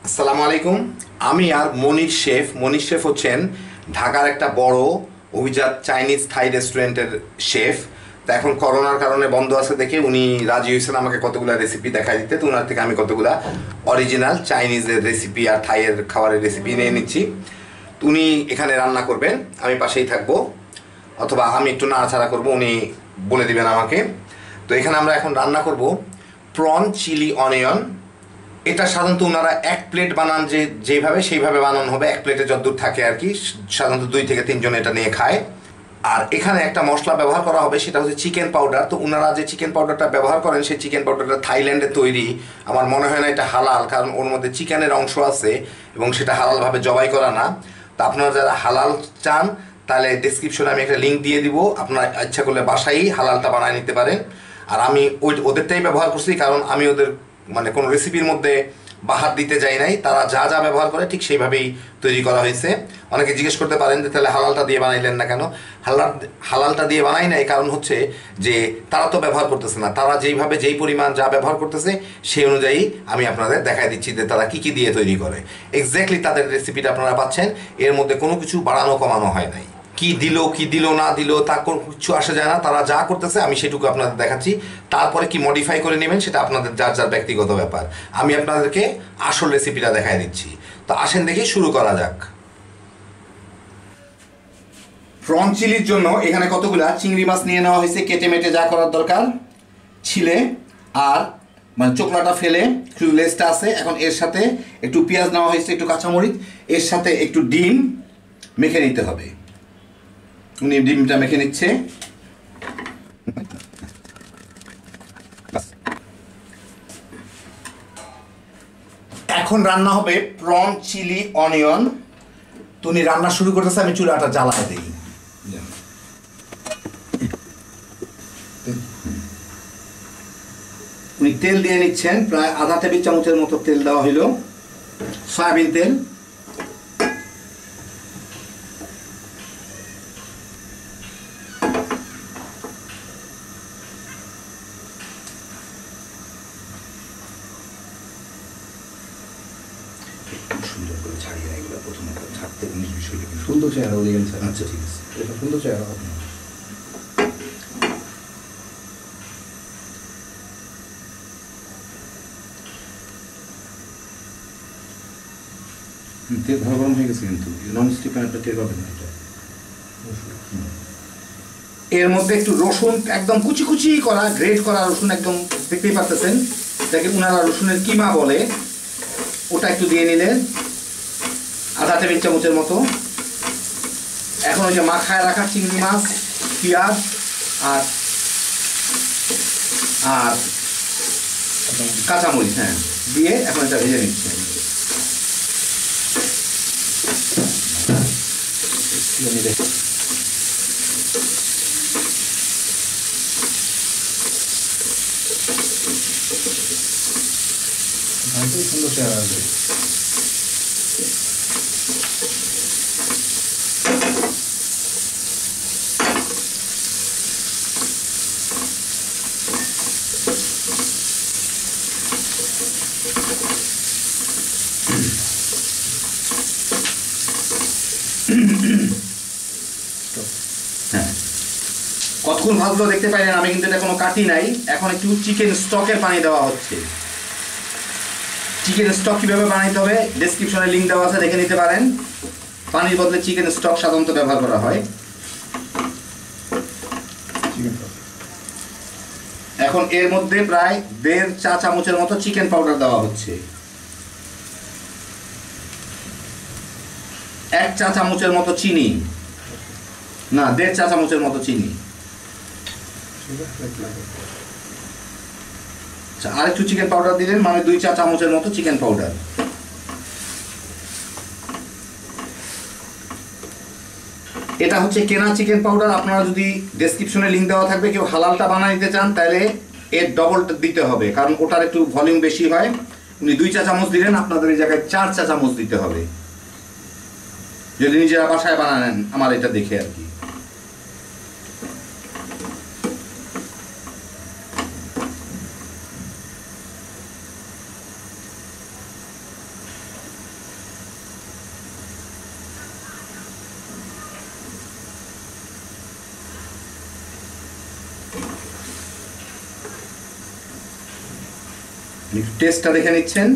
আসসালামু আলাইকুম। আমি আর মনির শেফ হচ্ছেন ঢাকার একটা বড় অভিজাত চাইনিজ থাই রেস্টুরেন্টের শেফ। তো এখন করোনার কারণে বন্ধ আছে দেখে উনি রাজি হয়েছেন আমাকে কতগুলা রেসিপি দেখাই দিতে। তো ওনার থেকে আমি কতগুলা অরিজিনাল চাইনিজের রেসিপি আর থাইয়ের খাবারের রেসিপি নিয়ে নিচ্ছি। তো উনি এখানে রান্না করবেন, আমি পাশেই থাকবো, অথবা আমি একটু নাড়াচাড়া করবো, উনি বলে দিবেন আমাকে। তো এখানে আমরা এখন রান্না করব প্রন চিলি অনিয়ন। এটা সাধারণত ওনারা এক প্লেট বানান, যেভাবে সেইভাবে বানানো হবে, এক প্লেটে যতদূর থাকে আর কি। সাধারণত 2 থেকে 3 জন এটা নিয়ে খায়। আর এখানে একটা মশলা ব্যবহার করা হবে, সেটা হচ্ছে চিকেন পাউডার। তো ওনারা যে চিকেন পাউডারটা ব্যবহার করেন সেই চিকেন পাউডারটা থাইল্যান্ডে তৈরি। আমার মনে হয় না এটা হালাল, কারণ ওর মধ্যে চিকেনের অংশ আছে এবং সেটা হালালভাবে জবাই করা না। তো আপনারা যারা হালাল চান তাহলে ডেসক্রিপশনে আমি একটা লিঙ্ক দিয়ে দিব, আপনারা ইচ্ছা করলে বাসায়ই হালালটা বানায় নিতে পারেন। আর আমি ওদেরটাই ব্যবহার করছি, কারণ আমি ওদের মানে কোনো রেসিপির মধ্যে বাহার দিতে যাই নাই। তারা যা যা ব্যবহার করে ঠিক সেইভাবেই তৈরি করা হয়েছে। অনেকে জিজ্ঞেস করতে পারেন যে তাহলে হালালটা দিয়ে বানাইলেন না কেন? হালালটা দিয়ে বানাই নাই কারণ হচ্ছে যে তারা তো ব্যবহার করতেছে না, তারা যেইভাবে যেই পরিমাণ যা ব্যবহার করতেছে সেই অনুযায়ী আমি আপনাদের দেখাই দিচ্ছি যে তারা কী কী দিয়ে তৈরি করে। এক্স্যাক্টলি তাদের রেসিপিটা আপনারা পাচ্ছেন, এর মধ্যে কোনো কিছু বাড়ানো কমানো হয় নাই। কি দিল না দিল তা কোনো কিছু আসে যায় না, তারা যা করতেছে আমি সেটুকু আপনাদের দেখাচ্ছি। তারপরে কি মডিফাই করে নেবেন সেটা আপনাদের যার যার ব্যক্তিগত ব্যাপার। আমি আপনাদেরকে আসল রেসিপিটা দেখাই দিচ্ছি। তো আসেন দেখি শুরু করা যাক। প্রন চিলির জন্য এখানে কতগুলা চিংড়ি মাছ নিয়ে নেওয়া হয়েছে, কেটে মেটে যা করার দরকার ছিলে, আর মানে চোকলাটা ফেলে শুধু লেজটা আছে। এখন এর সাথে একটু পেঁয়াজ নেওয়া হয়েছে, একটু কাঁচামরিচ, এর সাথে একটু ডিম মেখে নিতে হবে। উনি ডিমটা মেখে নিচ্ছে। এখন রান্না হবে প্রন চিলি অনিয়ন। তো উনি রান্না শুরু করতেছে, আমি চুলাটা জ্বালাতে দিই। উনি তেল দিয়ে নিচ্ছেন, প্রায় আধা টেবিল চামচের মতো তেল দেওয়া হইল, সয়াবিন তেল। সুন্দর করে ছাড়িয়ে এগুলো প্রথমে ছাড়তে বিষয়টা সুন্দর চেহারা ওদিকে। আচ্ছা ঠিক আছে, এটা সুন্দর চেহারা হবে। তেল ভালো গরম হয়ে গেছে, কিন্তু নন স্টিক প্যানটা টের পাবেন না এটা। এর মধ্যে একটু রসুন, একদম কুচি কুচি করা গ্রেট করা রসুন, একদম দেখতেই পাচ্ছেন, যাকে উনারা রসুনের কিমা বলে, ওটা একটু দিয়ে নিলেন, আধা টেবিল চামচের মতো। এখন ওই যে মাখায় রাখা চিংড়ি মাছ, পেঁয়াজ আর আর কাঁচামরিচ, হ্যাঁ, দিয়ে এখন এটা ভেজে নিচ্ছে। সুন্দর চেহারা আসবে। হ্যাঁ, কতক্ষণ ভাজলো দেখতে পাইলেন, আমি কিন্তু এটা কোনো কাটি নাই। এখন একটু চিকেন স্টকের পানি দেওয়া হচ্ছে। চিকেন স্টক কীভাবে বানাইতে হবে ডেসক্রিপশনে লিঙ্ক দেওয়া আছে, দেখে নিতে পারেন। পানির বদলে চিকেন স্টক সাধারণত ব্যবহার করা হয়। এখন এর মধ্যে প্রায় 1.5 চা চামচের মতো চিকেন পাউডার দেওয়া হচ্ছে। 1 চা চামচের মতো চিনি, না 1.5 চা চামচের মতো চিনি। আচ্ছা, আর একটু চিকেন পাউডার দিলেন, মানে 2 চা চামচের মতো চিকেন পাউডার। এটা হচ্ছে কেনা চিকেন পাউডার। আপনারা যদি ডেসক্রিপশনে লিঙ্ক দেওয়া থাকবে, কেউ হালালটা বানিয়ে নিতে চান তাহলে এর ডবলটা দিতে হবে, কারণ ওটার একটু ভলিউম বেশি হয়। উনি 2 চা চামচ দিলেন, আপনাদের এই জায়গায় 4 চা চামচ দিতে হবে যদি নিজেরা বাসায় বানান, আমার এটা দেখে আর কি। টেস্টটা দেখে নিচ্ছেন।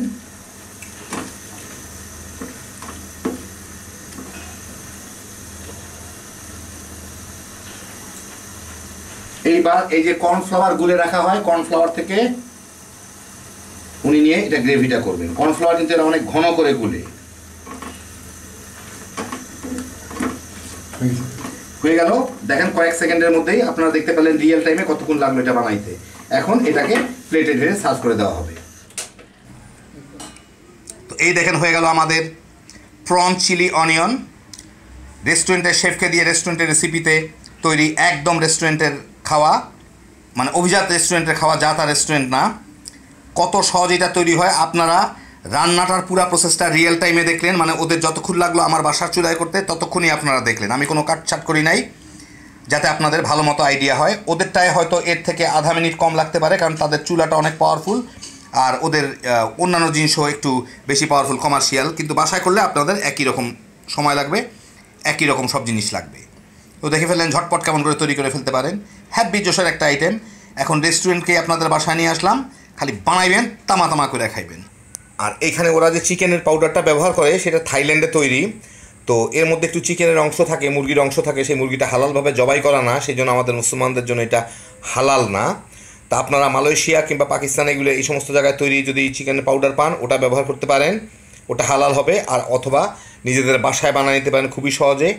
এইবার এই যে কর্নফ্লাওয়ার গুলে রাখা হয়, কর্নফ্লাওয়ার থেকে উনি নিয়ে এটা গ্রেভিটা করবেন। কর্নফ্লাওয়ার কিন্তু এটা অনেক ঘন করে গুলে হয়ে গেল। দেখেন কয়েক সেকেন্ডের মধ্যেই আপনারা দেখতে পেলেন রিয়েল টাইমে কতক্ষণ লাগলো এটা বানাইতে। এখন এটাকে প্লেটে ঢেলে সার্ভ করে দেওয়া হবে। তো এই দেখেন হয়ে গেল আমাদের প্রন চিলি অনিয়ন, রেস্টুরেন্টের শেফকে দিয়ে রেস্টুরেন্টের রেসিপিতে তৈরি, একদম রেস্টুরেন্টের খাওয়া, মানে অভিজাত রেস্টুরেন্টের খাওয়া, যা তা রেস্টুরেন্ট না। কত সহজ এটা তৈরি হয়। আপনারা রান্নাটার পুরো প্রসেসটা রিয়েল টাইমে দেখলেন, মানে ওদের যতক্ষণ লাগলো আমার বাসার চুলায় করতে ততক্ষণই আপনারা দেখলেন। আমি কোনো কাটছাট করি নাই, যাতে আপনাদের ভালো মতো আইডিয়া হয়। ওদেরটায় হয়তো এর থেকে আধা মিনিট কম লাগতে পারে, কারণ তাদের চুলাটা অনেক পাওয়ারফুল, আর ওদের অন্যান্য জিনিসও একটু বেশি পাওয়ারফুল, কমার্শিয়াল। কিন্তু বাসায় করলে আপনাদের একই রকম সময় লাগবে, একই রকম সব জিনিস লাগবে। তো দেখে ফেললেন ঝটপট কেমন করে তৈরি করে ফেলতে পারেন। হ্যাপি জোশের একটা আইটেম। এখন রেস্টুরেন্টকে আপনাদের বাসায় নিয়ে আসলাম, খালি বানাইবেন, তামা তামা করে খাইবেন। আর এইখানে ওরা যে চিকেনের পাউডারটা ব্যবহার করে সেটা থাইল্যান্ডে তৈরি। তো এর মধ্যে একটু চিকেনের অংশ থাকে, মুরগির অংশ থাকে, সেই মুরগিটা হালালভাবে জবাই করা না, সেই জন্য আমাদের মুসলমানদের জন্য এটা হালাল না। তা আপনারা মালয়েশিয়া কিংবা পাকিস্তান এগুলো এই সমস্ত জায়গায় তৈরি যদি চিকেনের পাউডার পান, ওটা ব্যবহার করতে পারেন, ওটা হালাল হবে। আর অথবা নিজেদের বাসায় বানিয়ে নিতে পারেন খুবই সহজে।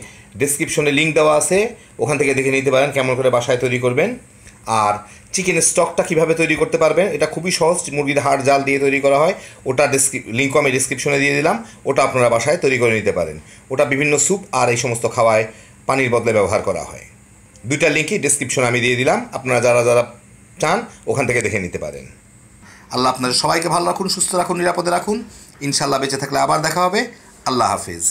ডেসক্রিপশনে লিঙ্ক দেওয়া আছে, ওখান থেকে দেখে নিতে পারেন কেমন করে বাসায় তৈরি করবেন। আর চিকেনের স্টকটা কীভাবে তৈরি করতে পারবেন এটা খুবই সহজ, মুরগির হাড় জাল দিয়ে তৈরি করা হয়। ওটা লিঙ্কও আমি ডিসক্রিপশনে দিয়ে দিলাম, ওটা আপনারা বাসায় তৈরি করে নিতে পারেন। ওটা বিভিন্ন স্যুপ আর এই সমস্ত খাওয়ায় পানির বদলে ব্যবহার করা হয়। দুইটা লিঙ্কই ডিসক্রিপশনে আমি দিয়ে দিলাম, আপনারা যারা যারা চান ওখান থেকে দেখে নিতে পারেন। আল্লাহ আপনাদের সবাইকে ভালো রাখুন, সুস্থ রাখুন, নিরাপদে রাখুন। ইনশাআল্লাহ বেঁচে থাকলে আবার দেখা হবে। আল্লাহ হাফিজ।